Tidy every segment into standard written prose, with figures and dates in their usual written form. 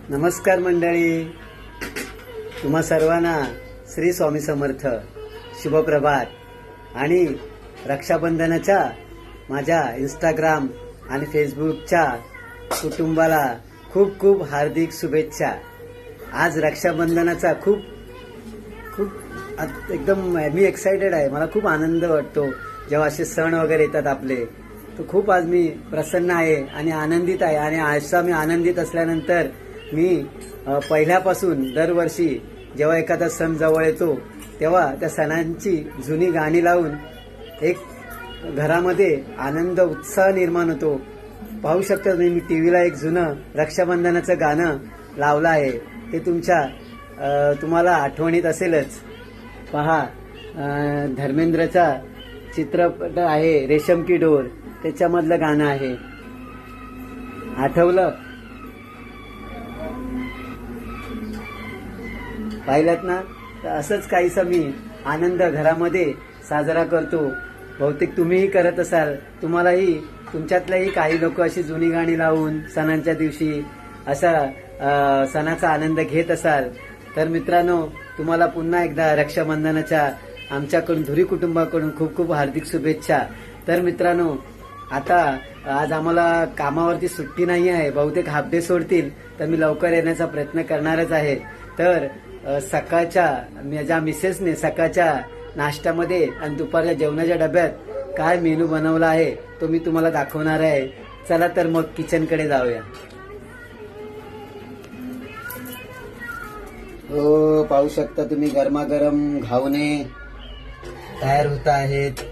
नमस्कार मंडळी, तुम्हा सर्वांना श्री स्वामी समर्थ, शुभप्रभात आणि रक्षाबंधनाच्या माझ्या इंस्टाग्राम आणि फेसबुकच्या कुटुंबाला खूप खूप हार्दिक शुभेच्छा। आज रक्षाबंधनाचा खूप एकदम मी एक्साइटेड आहे। मला खूप आनंद वाटतो जेव्हा असे सण वगैरे येतात आपले, तो खूप आज मी प्रसन्न आहे आणि आनंदित आहे। आणि असा मी आनंदित असल्यानंतर मी पहिल्यापासून दरवर्षी जेव्हा एखादा सण जवळ येतो तेव्हा त्या सणांची जुनी गाणी लावून एक घरामध्ये आनंद उत्साह निर्माण होतो। पाहू शकता मी टीव्हीला एक जुनं रक्षाबंधनाचं गाणं लावलं आहे, ते तुम्हाला आठवणीत असेलच। पहा, धर्मेंद्रचा चित्रपट आहे रेशम की डोर, त्याच्यामधलं गाणं आहे, आठवलं? पाहिलं ना? तर असंच काहीसा मी आनंद घरामध्ये साजरा करतो। बहुतेक तुम्हीही करत असाल, तुम्हालाही तुमच्यातल्याही काही लोक अशी जुनी गाणी लावून सणांच्या दिवशी असा सणाचा आनंद घेत असाल। तर मित्रांनो, तुम्हाला पुन्हा एकदा रक्षाबंधनाच्या आमच्याकडून धुरी कुटुंबाकडून खूप खूप हार्दिक शुभेच्छा। तर मित्रांनो, आता आज आम्हाला कामावरती सुट्टी नाही आहे, बहुतेक हाफ डे सोडतील, तर मी लवकर येण्याचा प्रयत्न करणारच आहे। तर सकाळच्या माझ्या मिसेसने सकाळच्या नाश्त्यामध्ये आणि दुपारच्या जेवणाच्या डब्यात काय मेनू बनवला आहे तो मी तुम्हाला दाखवणार आहे। चला तर मग किचनकडे जाऊया। हो, पाहू शकता तुम्ही गरमागरम घावणे तयार होत आहेत।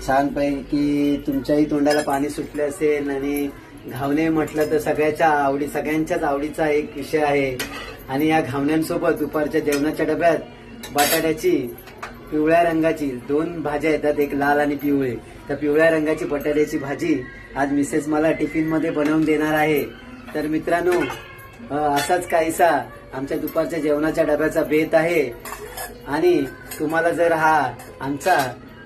छानपैकी तुमच्याही तोंडाला पाणी सुटले असेल। आणि घावणे म्हटलं तर सगळ्यांच्याच आवडीचा एक विषय आहे। आणि या घावण्यांसोबत दुपारच्या जेवणाच्या डब्यात बटाट्याची पिवळ्या रंगाची 2 भाज्या येतात, एक लाल आणि पिवळी। तर पिवळ्या रंगाची बटाट्याची भाजी आज मिसेस मला टिफिन मध्ये बनवून देणार आहे। तर मित्रांनो, असाच काहीसा आमच्या दुपारच्या जेवणाच्या डब्याचा बेत आहे। आणि तुम्हाला जर हा आमचा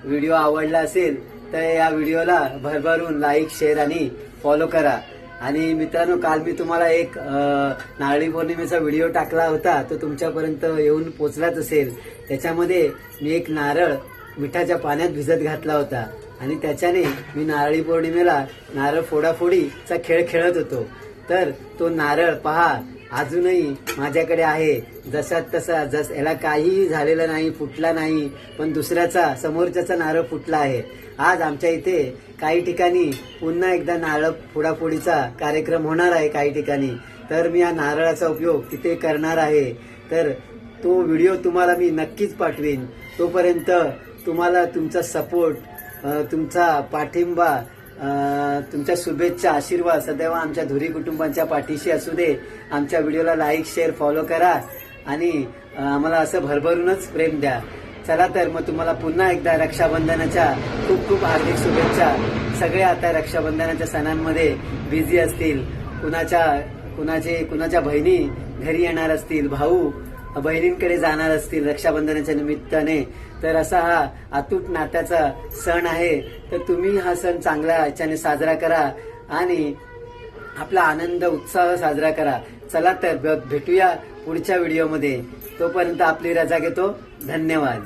व्हिडिओ आवडला असेल तर या व्हिडिओला भरभरून लाईक, शेअर आणि फॉलो करा। आणि मित्रांनो, काल मी तुम्हाला एक नारळी पौर्णिमेचा व्हिडिओ टाकला होता, तो तुमच्यापर्यंत येऊन पोचलाच असेल। त्याच्यामध्ये मी एक नारळ मिठाच्या पाण्यात भिजत घातला होता आणि त्याच्याने मी नारळी पौर्णिमेला नारळ फोडाफोडीचा खेळ खेळत होतो। तर तो नारळ पहा अजूनही माझ्याकडे आहे, जसा तसा, याला काहीही झालेलं नाही, फुटला नाही, पण दुसऱ्याचा समोरच्याचा नारळ फुटला आहे। आज आमच्या इथे काही ठिकाणी पुन्हा एकदा नारळ फोडाफोडीचा कार्यक्रम होणार आहे काही ठिकाणी, तर मी या नारळाचा उपयोग तिथे करणार आहे। तर तो व्हिडिओ तुम्हाला मी नक्कीच पाठवीन। तोपर्यंत तुम्हाला तुमचा सपोर्ट, तुमचा पाठिंबा, तुमच्या शुभेच्छा, आशीर्वाद सदैव आमच्या धुरी कुटुंबांच्या पाठीशी असू दे। आमच्या व्हिडिओला लाईक, शेअर, फॉलो करा आणि आम्हाला असं भरभरूनच प्रेम द्या। चला तर मग तुम्हाला पुन्हा एकदा रक्षाबंधनाच्या खूप खूप हार्दिक शुभेच्छा। सगळे आता रक्षाबंधनाच्या सणांमध्ये बिझी असतील, कुणाच्या बहिणी घरी येणार असतील, भाऊ बहिणींकडे जाणार असतील रक्षाबंधनाच्या निमित्ताने। तर असा हा अतूट नात्याचा सण आहे। तर तुम्ही हा सण चांगल्या ह्याच्याने साजरा करा आणि आपला आनंद उत्साह साजरा करा। चला तर भेटूया पुढच्या व्हिडिओमध्ये, तोपर्यंत आपली रजा घेतो। धन्यवाद।